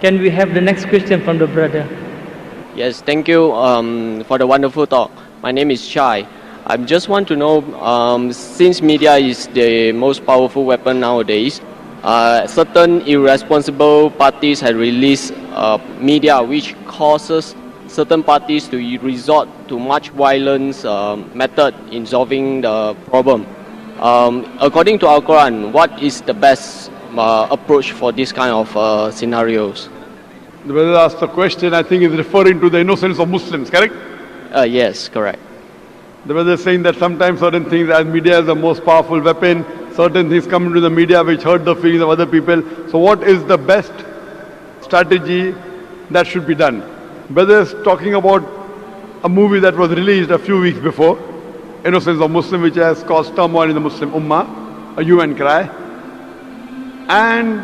Can we have the next question from the brother? Yes, thank you for the wonderful talk. My name is Shai. I just want to know, since media is the most powerful weapon nowadays, certain irresponsible parties have released media which causes certain parties to resort to much violence method in solving the problem. According to Al-Quran, what is the best approach for this kind of scenarios? The brother asked a question, I think is referring to the innocence of Muslims, correct? Yes, correct. The brother is saying that sometimes certain things, as media is the most powerful weapon, certain things come into the media which hurt the feelings of other people. So what is the best strategy that should be done? Brother is talking about a movie that was released a few weeks before, Innocence of Muslim, which has caused turmoil in the Muslim Ummah, a hue and cry. And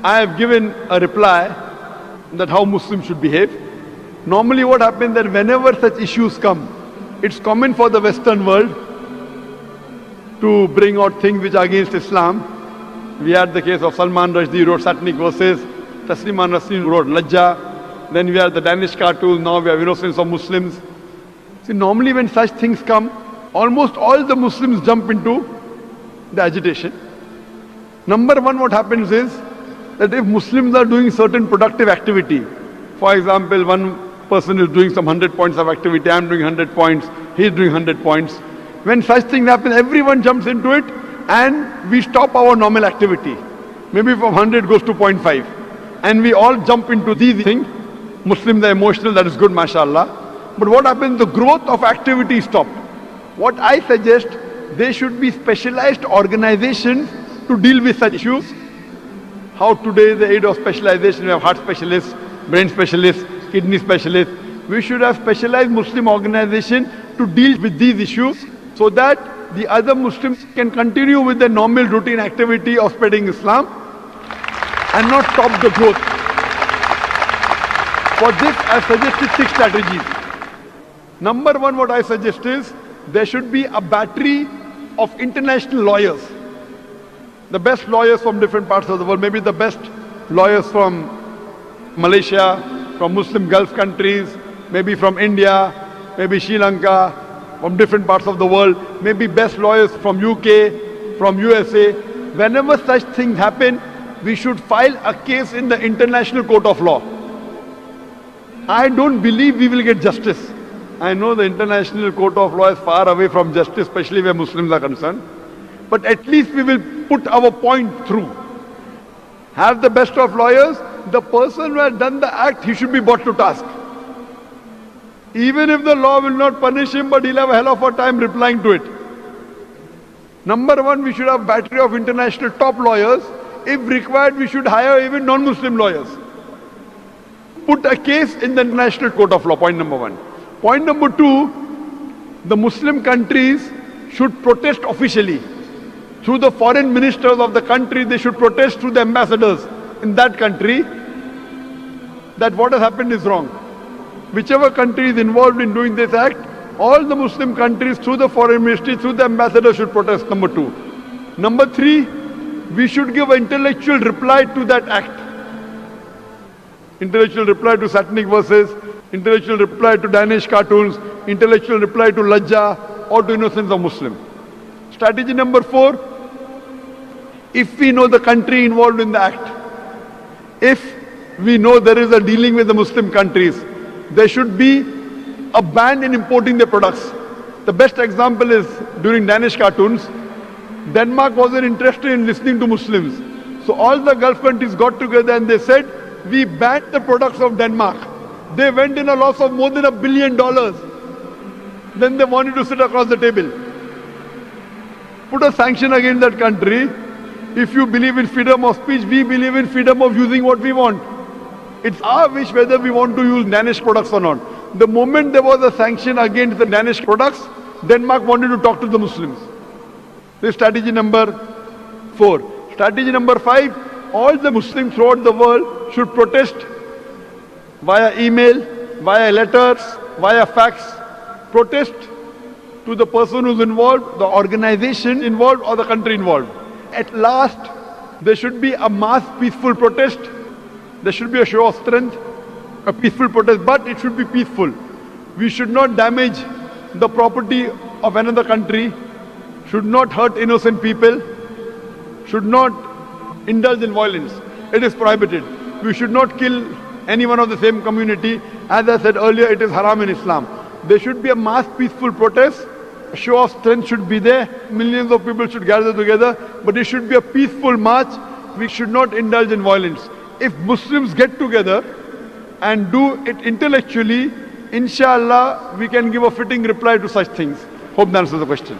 I have given a reply that how Muslims should behave. Normally what happens that whenever such issues come, it's common for the Western world to bring out things which are against Islam. We had the case of Salman Rushdie wrote satanic verses, Tasliman Nasreen wrote Lajja, then we had the Danish cartoons, now we have Innocence of Muslims. See, normally when such things come, almost all the Muslims jump into the agitation. Number one, what happens is that if Muslims are doing certain productive activity, for example, one person is doing some 100 points of activity, I am doing 100 points, he is doing 100 points. When such things happen, everyone jumps into it and we stop our normal activity. Maybe from 100 goes to 0.5. And we all jump into these things. Muslims are emotional, that is good, mashallah. But what happens, the growth of activity is stopped. What I suggest, there should be specialized organizations to deal with such issues. How today the aid of specialization, we have heart specialists, brain specialists, kidney specialists. We should have specialized Muslim organization to deal with these issues so that the other Muslims can continue with their normal routine activity of spreading Islam and not stop the growth. For this, I suggested 6 strategies. Number one, what I suggest is there should be a battery of international lawyers. The best lawyers from different parts of the world, maybe the best lawyers from Malaysia, from Muslim Gulf countries, maybe from India, maybe Sri Lanka, from different parts of the world, maybe best lawyers from UK, from USA. Whenever such things happen, we should file a case in the International Court of Law. I don't believe we will get justice. I know the International Court of Law is far away from justice, especially where Muslims are concerned. But at least we will put our point through. Have the best of lawyers. The person who has done the act, he should be brought to task. Even if the law will not punish him, but he'll have a hell of a time replying to it. Number one, we should have a battery of international top lawyers. If required, we should hire even non-Muslim lawyers. Put a case in the International Court of Law, point number one. Point number two, the Muslim countries should protest officially. Through the foreign ministers of the country, they should protest through the ambassadors in that country that what has happened is wrong. Whichever country is involved in doing this act, all the Muslim countries through the foreign ministry, through the ambassador should protest, number two. Number three, we should give an intellectual reply to that act. Intellectual reply to satanic verses, intellectual reply to Danish cartoons, intellectual reply to Lajja or to Innocence of Muslim. Strategy number 4, if we know the country involved in the act, if we know there is a dealing with the Muslim countries, there should be a ban in importing their products. The best example is during Danish cartoons, Denmark wasn't interested in listening to Muslims. So all the Gulf countries got together and they said, we banned the products of Denmark. They went in a loss of more than $1 billion. Then they wanted to sit across the table. Put a sanction against that country. If you believe in freedom of speech, we believe in freedom of using what we want. It's our wish whether we want to use Danish products or not. The moment there was a sanction against the Danish products, Denmark wanted to talk to the Muslims. This is strategy number 4. Strategy number 5, all the Muslims throughout the world should protest via email, via letters, via fax. Protest to the person who's involved, the organization involved or the country involved. At last, there should be a mass peaceful protest. There should be a show of strength, a peaceful protest, but it should be peaceful. We should not damage the property of another country, should not hurt innocent people, should not indulge in violence. It is prohibited. We should not kill anyone of the same community. As I said earlier, it is haram in Islam. There should be a mass peaceful protest. A show of strength should be there. Millions of people should gather together, but it should be a peaceful march. We should not indulge in violence. If Muslims get together and do it intellectually, inshallah, we can give a fitting reply to such things. Hope that answers the question.